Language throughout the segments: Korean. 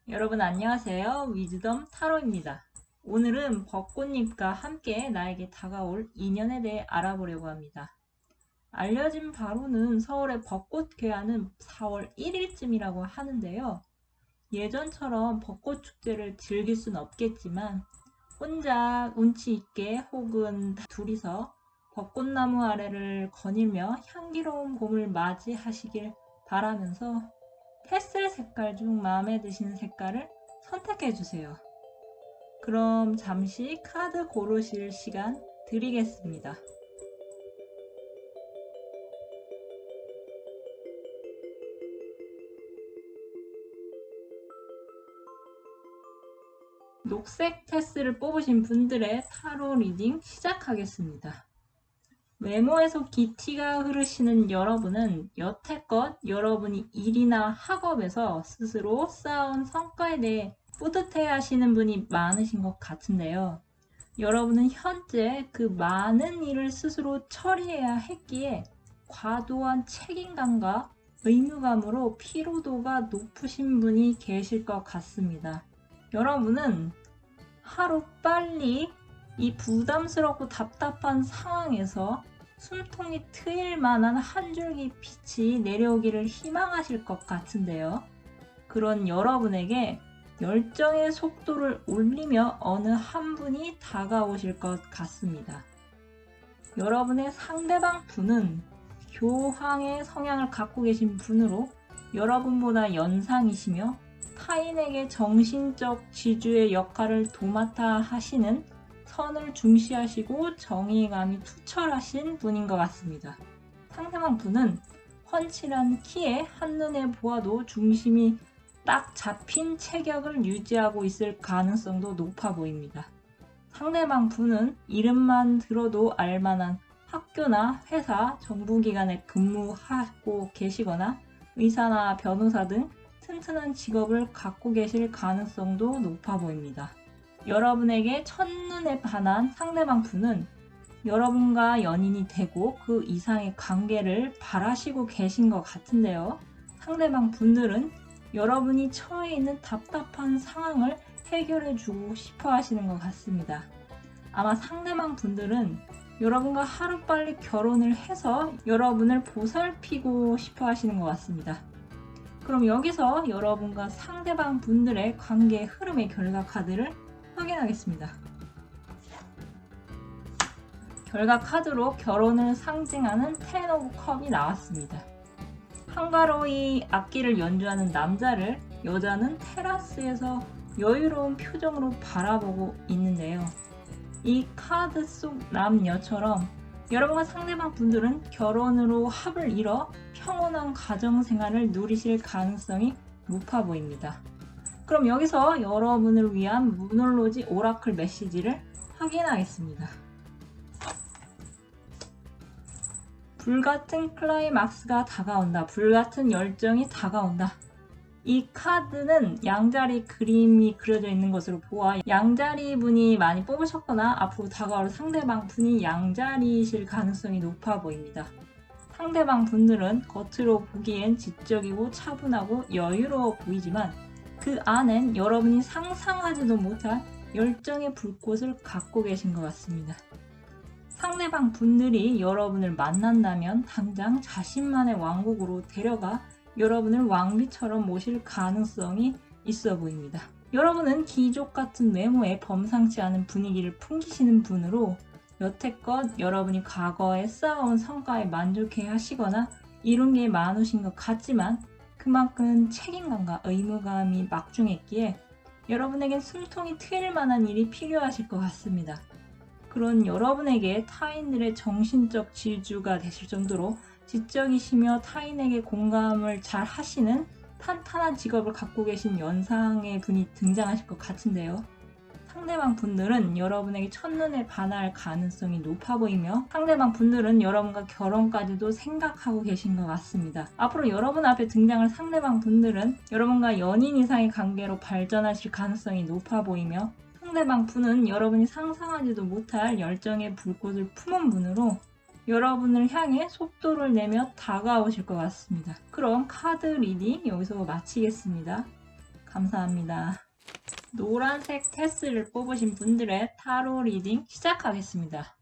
여러분 안녕하세요. 위즈덤 타로입니다. 오늘은 벚꽃잎과 함께 나에게 다가올 인연에 대해 알아보려고 합니다. 알려진 바로는 서울의 벚꽃 개화는 4월 1일쯤이라고 하는데요. 예전처럼 벚꽃 축제를 즐길 순 없겠지만 혼자 운치 있게 혹은 둘이서 벚꽃나무 아래를 거닐며 향기로운 봄을 맞이하시길 바라면서 테슬 색깔 중 마음에 드시는 색깔을 선택해 주세요. 그럼 잠시 카드 고르실 시간 드리겠습니다. 녹색 테슬을 뽑으신 분들의 타로 리딩 시작하겠습니다. 외모에서 기티가 흐르시는 여러분은 여태껏 여러분이 일이나 학업에서 스스로 쌓아온 성과에 대해 뿌듯해 하시는 분이 많으신 것 같은데요. 여러분은 현재 그 많은 일을 스스로 처리해야 했기에 과도한 책임감과 의무감으로 피로도가 높으신 분이 계실 것 같습니다. 여러분은 하루 빨리 이 부담스럽고 답답한 상황에서 숨통이 트일 만한 한 줄기 빛이 내려오기를 희망하실 것 같은데요. 그런 여러분에게 열정의 속도를 올리며 어느 한 분이 다가오실 것 같습니다. 여러분의 상대방 분은 교황의 성향을 갖고 계신 분으로 여러분보다 연상이시며 타인에게 정신적 지주의 역할을 도맡아 하시는 선을 중시하시고 정의감이 투철하신 분인 것 같습니다. 상대방 분은 훤칠한 키에 한눈에 보아도 중심이 딱 잡힌 체격을 유지하고 있을 가능성도 높아 보입니다. 상대방 분은 이름만 들어도 알만한 학교나 회사, 정부기관에 근무하고 계시거나 의사나 변호사 등 튼튼한 직업을 갖고 계실 가능성도 높아 보입니다. 여러분에게 첫눈에 반한 상대방 분은 여러분과 연인이 되고 그 이상의 관계를 바라시고 계신 것 같은데요. 상대방 분들은 여러분이 처해 있는 답답한 상황을 해결해 주고 싶어 하시는 것 같습니다. 아마 상대방 분들은 여러분과 하루빨리 결혼을 해서 여러분을 보살피고 싶어 하시는 것 같습니다. 그럼 여기서 여러분과 상대방 분들의 관계 흐름의 결과 카드를 확인하겠습니다. 결과 카드로 결혼을 상징하는 텐 오브 컵이 나왔습니다. 한가로이 악기를 연주하는 남자를 여자는 테라스에서 여유로운 표정으로 바라보고 있는데요. 이 카드 속 남녀처럼 여러분과 상대방 분들은 결혼으로 합을 이뤄 평온한 가정생활을 누리실 가능성이 높아 보입니다. 그럼 여기서 여러분을 위한 무놀로지 오라클 메시지를 확인하겠습니다. 불같은 클라이막스가 다가온다. 불같은 열정이 다가온다. 이 카드는 양자리 그림이 그려져 있는 것으로 보아 양자리 분이 많이 뽑으셨거나 앞으로 다가올 상대방 분이 양자리이실 가능성이 높아 보입니다. 상대방 분들은 겉으로 보기엔 지적이고 차분하고 여유로워 보이지만 그 안엔 여러분이 상상하지도 못한 열정의 불꽃을 갖고 계신 것 같습니다. 상대방 분들이 여러분을 만난다면 당장 자신만의 왕국으로 데려가 여러분을 왕비처럼 모실 가능성이 있어 보입니다. 여러분은 귀족 같은 외모에 범상치 않은 분위기를 풍기시는 분으로 여태껏 여러분이 과거에 쌓아온 성과에 만족해 하시거나 이룬 게 많으신 것 같지만 그만큼 책임감과 의무감이 막중했기에 여러분에겐 숨통이 트일 만한 일이 필요하실 것 같습니다. 그런 여러분에게 타인들의 정신적 지주가 되실 정도로 지적이시며 타인에게 공감을 잘 하시는 탄탄한 직업을 갖고 계신 연상의 분이 등장하실 것 같은데요. 상대방 분들은 여러분에게 첫눈에 반할 가능성이 높아 보이며 상대방 분들은 여러분과 결혼까지도 생각하고 계신 것 같습니다. 앞으로 여러분 앞에 등장할 상대방 분들은 여러분과 연인 이상의 관계로 발전하실 가능성이 높아 보이며 상대방 분은 여러분이 상상하지도 못할 열정의 불꽃을 품은 분으로 여러분을 향해 속도를 내며 다가오실 것 같습니다. 그럼 카드 리딩 여기서 마치겠습니다. 감사합니다. 노란색 테스를 뽑으신 분들의 타로 리딩 시작하겠습니다.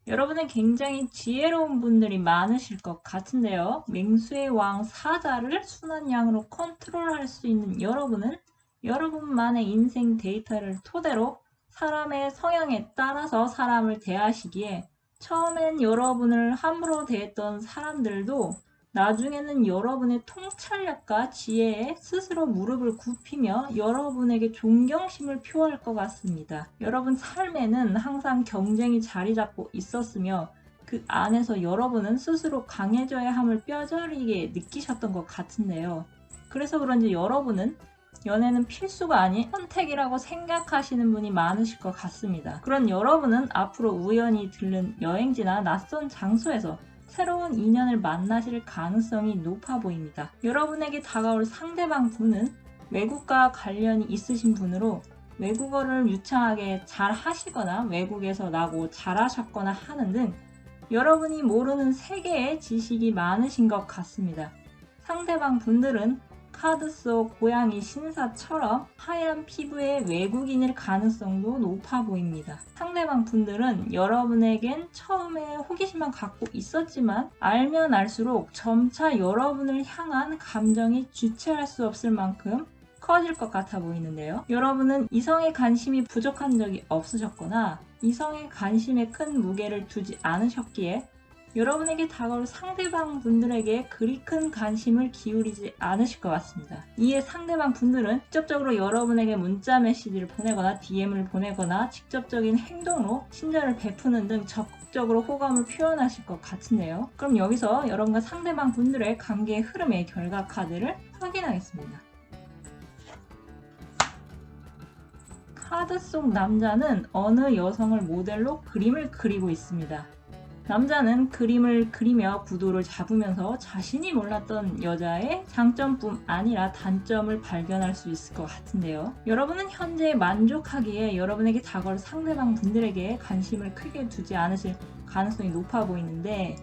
여러분은 굉장히 지혜로운 분들이 많으실 것 같은데요. 맹수의 왕 사자를 순환양으로 컨트롤할 수 있는 여러분은 여러분만의 인생 데이터를 토대로 사람의 성향에 따라서 사람을 대하시기에 처음엔 여러분을 함부로 대했던 사람들도 나중에는 여러분의 통찰력과 지혜에 스스로 무릎을 굽히며 여러분에게 존경심을 표할 것 같습니다. 여러분 삶에는 항상 경쟁이 자리 잡고 있었으며 그 안에서 여러분은 스스로 강해져야 함을 뼈저리게 느끼셨던 것 같은데요. 그래서 그런지 여러분은 연애는 필수가 아닌 선택이라고 생각하시는 분이 많으실 것 같습니다. 그런 여러분은 앞으로 우연히 들른 여행지나 낯선 장소에서 새로운 인연을 만나실 가능성이 높아 보입니다. 여러분에게 다가올 상대방 분은 외국과 관련이 있으신 분으로 외국어를 유창하게 잘 하시거나 외국에서 나고 잘하셨거나 하는 등 여러분이 모르는 세계의 지식이 많으신 것 같습니다. 상대방 분들은 카드 속 고양이 신사처럼 하얀 피부의 외국인일 가능성도 높아 보입니다. 상대방 분들은 여러분에겐 처음에 호기심만 갖고 있었지만 알면 알수록 점차 여러분을 향한 감정이 주체할 수 없을 만큼 커질 것 같아 보이는데요. 여러분은 이성의 관심이 부족한 적이 없으셨거나 이성의 관심에 큰 무게를 두지 않으셨기에 여러분에게 다가올 상대방 분들에게 그리 큰 관심을 기울이지 않으실 것 같습니다. 이에 상대방 분들은 직접적으로 여러분에게 문자 메시지를 보내거나 DM을 보내거나 직접적인 행동으로 친절을 베푸는 등 적극적으로 호감을 표현하실 것 같은데요. 그럼 여기서 여러분과 상대방 분들의 관계의 흐름의 결과 카드를 확인하겠습니다. 카드 속 남자는 어느 여성을 모델로 그림을 그리고 있습니다. 남자는 그림을 그리며 구도를 잡으면서 자신이 몰랐던 여자의 장점뿐 아니라 단점을 발견할 수 있을 것 같은데요. 여러분은 현재 만족하기에 여러분에게 다가올 상대방 분들에게 관심을 크게 두지 않으실 가능성이 높아 보이는데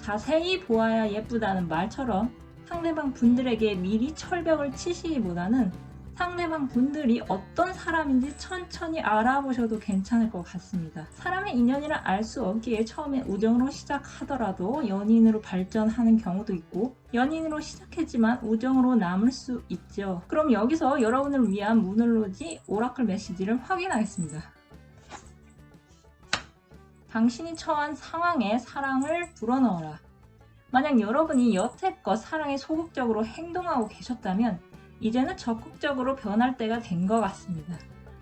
자세히 보아야 예쁘다는 말처럼 상대방 분들에게 미리 철벽을 치시기보다는 상대방 분들이 어떤 사람인지 천천히 알아보셔도 괜찮을 것 같습니다. 사람의 인연이라 알 수 없기에 처음에 우정으로 시작하더라도 연인으로 발전하는 경우도 있고 연인으로 시작했지만 우정으로 남을 수 있죠. 그럼 여기서 여러분을 위한 무놀로지 오라클 메시지를 확인하겠습니다. 당신이 처한 상황에 사랑을 불어넣어라. 만약 여러분이 여태껏 사랑에 소극적으로 행동하고 계셨다면 이제는 적극적으로 변할 때가 된 것 같습니다.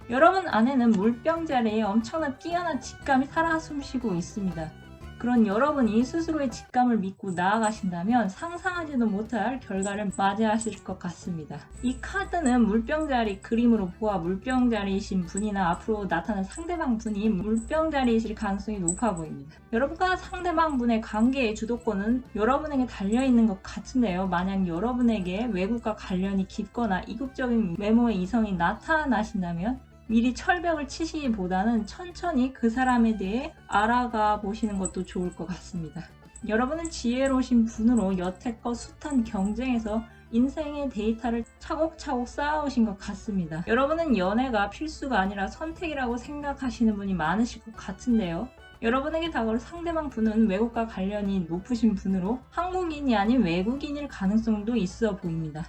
여러분 안에는 물병자리에 엄청난 뛰어난 직감이 살아 숨쉬고 있습니다. 그런 여러분이 스스로의 직감을 믿고 나아가신다면 상상하지도 못할 결과를 맞이하실 것 같습니다. 이 카드는 물병자리 그림으로 보아 물병자리이신 분이나 앞으로 나타날 상대방 분이 물병자리이실 가능성이 높아 보입니다. 여러분과 상대방 분의 관계의 주도권은 여러분에게 달려있는 것 같은데요. 만약 여러분에게 외국과 관련이 깊거나 이국적인 외모의 이성이 나타나신다면 미리 철벽을 치시기보다는 천천히 그 사람에 대해 알아가 보시는 것도 좋을 것 같습니다. 여러분은 지혜로우신 분으로 여태껏 숱한 경쟁에서 인생의 데이터를 차곡차곡 쌓아오신 것 같습니다. 여러분은 연애가 필수가 아니라 선택이라고 생각하시는 분이 많으실 것 같은데요. 여러분에게 다가올 상대방 분은 외국과 관련이 높으신 분으로 한국인이 아닌 외국인일 가능성도 있어 보입니다.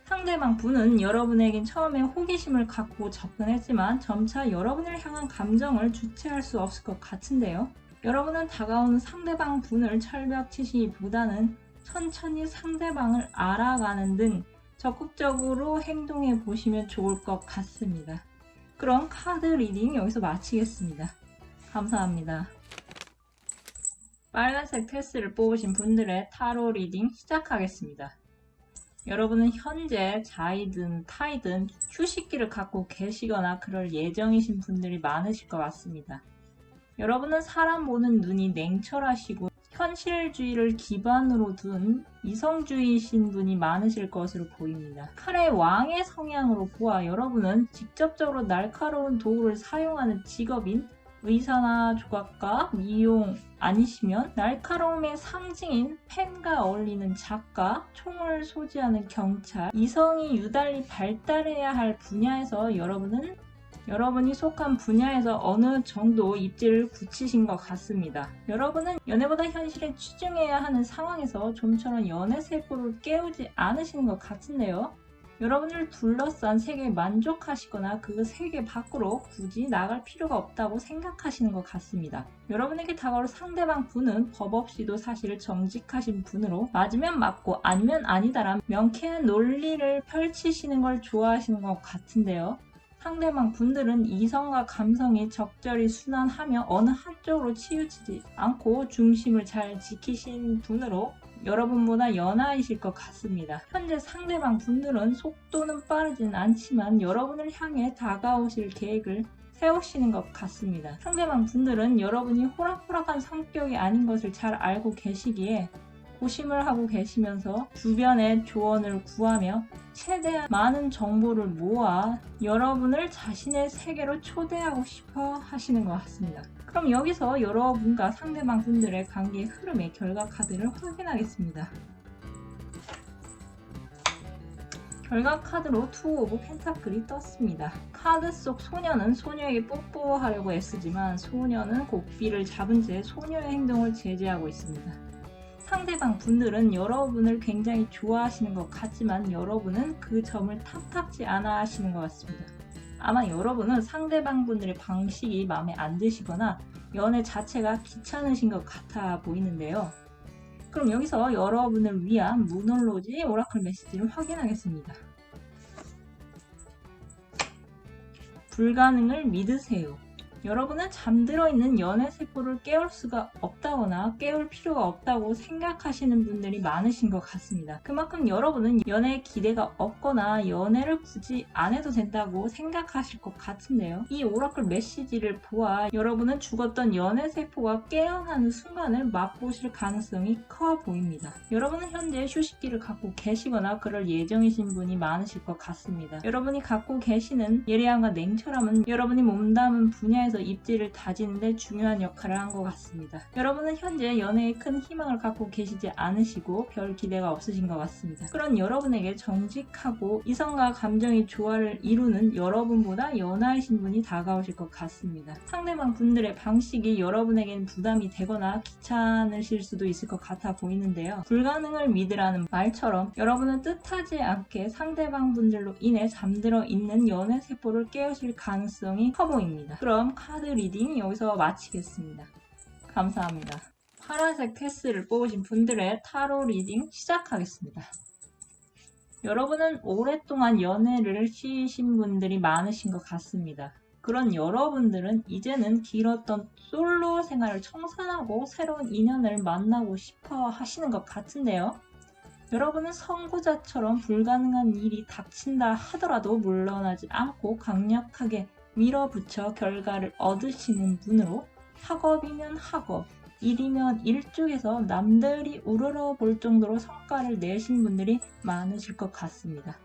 상대방 분은 여러분에겐 처음에 호기심을 갖고 접근했지만 점차 여러분을 향한 감정을 주체할 수 없을 것 같은데요. 여러분은 다가오는 상대방 분을 철벽치시기보다는 천천히 상대방을 알아가는 등 적극적으로 행동해 보시면 좋을 것 같습니다. 그럼 카드 리딩 여기서 마치겠습니다. 감사합니다. 빨간색 테스를 뽑으신 분들의 타로 리딩 시작하겠습니다. 여러분은 현재 자이든 타이든 휴식기를 갖고 계시거나 그럴 예정이신 분들이 많으실 것 같습니다. 여러분은 사람 보는 눈이 냉철하시고 현실주의를 기반으로 둔 이성주의이신 분이 많으실 것으로 보입니다. 칼의 왕의 성향으로 보아 여러분은 직접적으로 날카로운 도구를 사용하는 직업인 의사나 조각가, 미용 아니시면 날카로움의 상징인 펜과 어울리는 작가, 총을 소지하는 경찰, 이성이 유달리 발달해야 할 분야에서 여러분이 속한 분야에서 어느 정도 입지를 굳히신 것 같습니다. 여러분은 연애보다 현실에 치중해야 하는 상황에서 좀처럼 연애 세포를 깨우지 않으시는 것 같은데요. 여러분을 둘러싼 세계에 만족하시거나 그 세계 밖으로 굳이 나갈 필요가 없다고 생각하시는 것 같습니다. 여러분에게 다가올 상대방 분은 법 없이도 사실 정직하신 분으로 맞으면 맞고 아니면 아니다란 명쾌한 논리를 펼치시는 걸 좋아하시는 것 같은데요. 상대방 분들은 이성과 감성이 적절히 순환하며 어느 한쪽으로 치우치지 않고 중심을 잘 지키신 분으로 여러분보다 연하이실 것 같습니다. 현재 상대방 분들은 속도는 빠르진 않지만 여러분을 향해 다가오실 계획을 세우시는 것 같습니다. 상대방 분들은 여러분이 호락호락한 성격이 아닌 것을 잘 알고 계시기에 고심을 하고 계시면서 주변의 조언을 구하며 최대한 많은 정보를 모아 여러분을 자신의 세계로 초대하고 싶어 하시는 것 같습니다. 그럼 여기서 여러분과 상대방 분들의 관계의 흐름의 결과 카드를 확인하겠습니다. 결과 카드로 투 오브 펜타클이 떴습니다. 카드 속 소녀는 소녀에게 뽀뽀하려고 애쓰지만 소녀는 고삐를 잡은 채 소녀의 행동을 제재하고 있습니다. 상대방 분들은 여러분을 굉장히 좋아하시는 것 같지만 여러분은 그 점을 탐탁지 않아 하시는 것 같습니다. 아마 여러분은 상대방 분들의 방식이 마음에 안 드시거나 연애 자체가 귀찮으신 것 같아 보이는데요. 그럼 여기서 여러분을 위한 무놀로지 오라클 메시지를 확인하겠습니다. 불가능을 믿으세요. 여러분은 잠들어 있는 연애 세포를 깨울 수가 없다거나 깨울 필요가 없다고 생각하시는 분들이 많으신 것 같습니다. 그만큼 여러분은 연애에 기대가 없거나 연애를 굳이 안 해도 된다고 생각하실 것 같은데요. 이 오라클 메시지를 보아 여러분은 죽었던 연애 세포가 깨어나는 순간을 맛보실 가능성이 커 보입니다. 여러분은 현재 휴식기를 갖고 계시거나 그럴 예정이신 분이 많으실 것 같습니다. 여러분이 갖고 계시는 예리함과 냉철함은 여러분이 몸담은 분야에서 입지를 다지는데 중요한 역할을 한 것 같습니다. 여러분은 현재 연애에 큰 희망을 갖고 계시지 않으시고 별 기대가 없으신 것 같습니다. 그런 여러분에게 정직하고 이성과 감정의 조화를 이루는 여러분보다 연하이신 분이 다가오실 것 같습니다. 상대방 분들의 방식이 여러분에게는 부담이 되거나 귀찮으실 수도 있을 것 같아 보이는데요. 불가능을 믿으라는 말처럼 여러분은 뜻하지 않게 상대방 분들로 인해 잠들어 있는 연애 세포를 깨우실 가능성이 커 보입니다. 그럼 카드 리딩 여기서 마치겠습니다. 감사합니다. 파란색 패스를 뽑으신 분들의 타로 리딩 시작하겠습니다. 여러분은 오랫동안 연애를 쉬신 분들이 많으신 것 같습니다. 그런 여러분들은 이제는 길었던 솔로 생활을 청산하고 새로운 인연을 만나고 싶어 하시는 것 같은데요. 여러분은 선구자처럼 불가능한 일이 닥친다 하더라도 물러나지 않고 강력하게 밀어붙여 결과를 얻으시는 분으로 학업이면 학업, 일이면 일 쪽에서 남들이 우러러볼 정도로 성과를 내신 분들이 많으실 것 같습니다.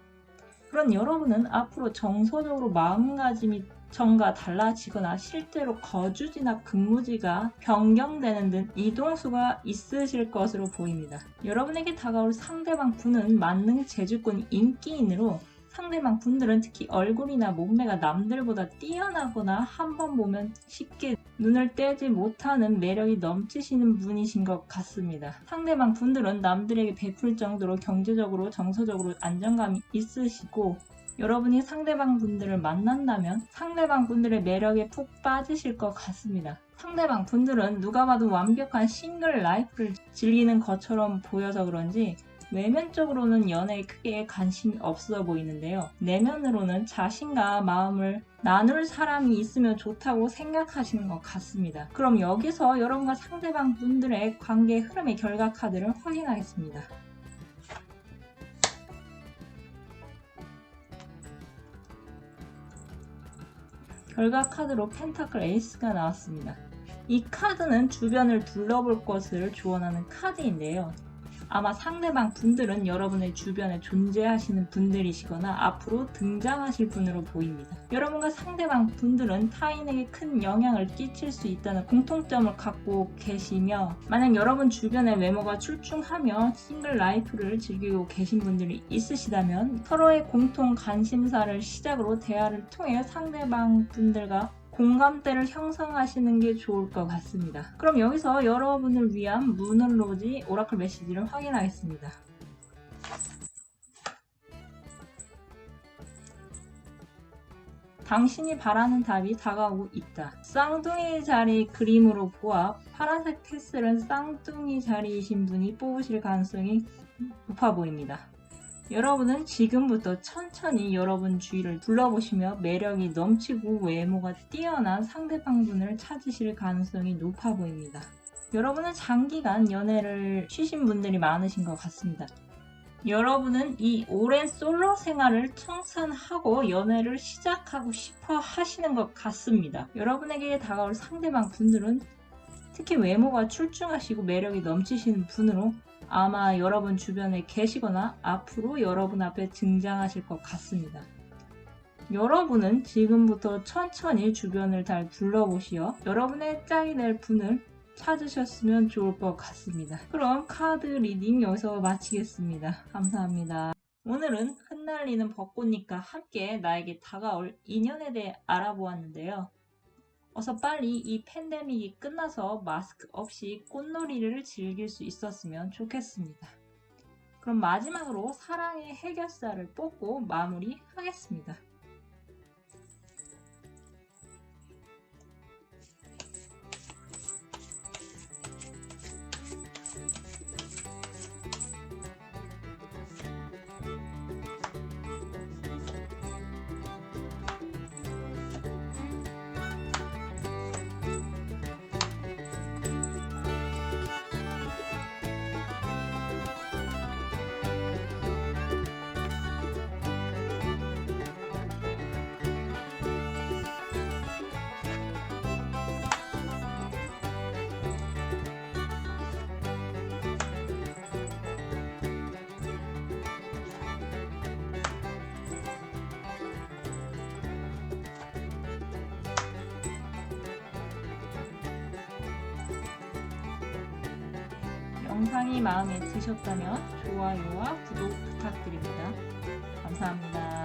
그런 여러분은 앞으로 정서적으로 마음가짐이 전과 달라지거나 실제로 거주지나 근무지가 변경되는 등 이동수가 있으실 것으로 보입니다. 여러분에게 다가올 상대방 분은 만능 재주꾼 인기인으로 상대방 분들은 특히 얼굴이나 몸매가 남들보다 뛰어나거나 한번 보면 쉽게 눈을 떼지 못하는 매력이 넘치시는 분이신 것 같습니다. 상대방 분들은 남들에게 베풀 정도로 경제적으로 정서적으로 안정감이 있으시고 여러분이 상대방 분들을 만난다면 상대방 분들의 매력에 푹 빠지실 것 같습니다. 상대방 분들은 누가 봐도 완벽한 싱글 라이프를 즐기는 것처럼 보여서 그런지 외면적으로는 연애에 크게 관심이 없어 보이는데요. 내면으로는 자신과 마음을 나눌 사람이 있으면 좋다고 생각하시는 것 같습니다. 그럼 여기서 여러분과 상대방 분들의 관계 흐름의 결과 카드를 확인하겠습니다. 결과 카드로 펜타클 에이스가 나왔습니다. 이 카드는 주변을 둘러볼 것을 조언하는 카드인데요. 아마 상대방 분들은 여러분의 주변에 존재하시는 분들이시거나 앞으로 등장하실 분으로 보입니다. 여러분과 상대방 분들은 타인에게 큰 영향을 끼칠 수 있다는 공통점을 갖고 계시며, 만약 여러분 주변에 외모가 출중하며 싱글 라이프를 즐기고 계신 분들이 있으시다면 서로의 공통 관심사를 시작으로 대화를 통해 상대방 분들과 공감대를 형성하시는 게 좋을 것 같습니다. 그럼 여기서 여러분을 위한 무널로지 오라클 메시지를 확인하겠습니다. 당신이 바라는 답이 다가오고 있다. 쌍둥이 자리 그림으로 보아 파란색 테슬은 쌍둥이 자리이신 분이 뽑으실 가능성이 높아 보입니다. 여러분은 지금부터 천천히 여러분 주위를 둘러보시며 매력이 넘치고 외모가 뛰어난 상대방분을 찾으실 가능성이 높아 보입니다. 여러분은 장기간 연애를 쉬신 분들이 많으신 것 같습니다. 여러분은 이 오랜 솔로 생활을 청산하고 연애를 시작하고 싶어 하시는 것 같습니다. 여러분에게 다가올 상대방 분들은 특히 외모가 출중하시고 매력이 넘치시는 분으로 아마 여러분 주변에 계시거나 앞으로 여러분 앞에 등장하실 것 같습니다. 여러분은 지금부터 천천히 주변을 잘 둘러보시어 여러분의 짝이 될 분을 찾으셨으면 좋을 것 같습니다. 그럼 카드 리딩 여기서 마치겠습니다. 감사합니다. 오늘은 흩날리는 벚꽃잎과 함께 나에게 다가올 인연에 대해 알아보았는데요. 어서 빨리 이 팬데믹이 끝나서 마스크 없이 꽃놀이를 즐길 수 있었으면 좋겠습니다. 그럼 마지막으로 사랑의 해결사를 뽑고 마무리하겠습니다. 영상이 마음에 드셨다면 좋아요와 구독 부탁드립니다. 감사합니다.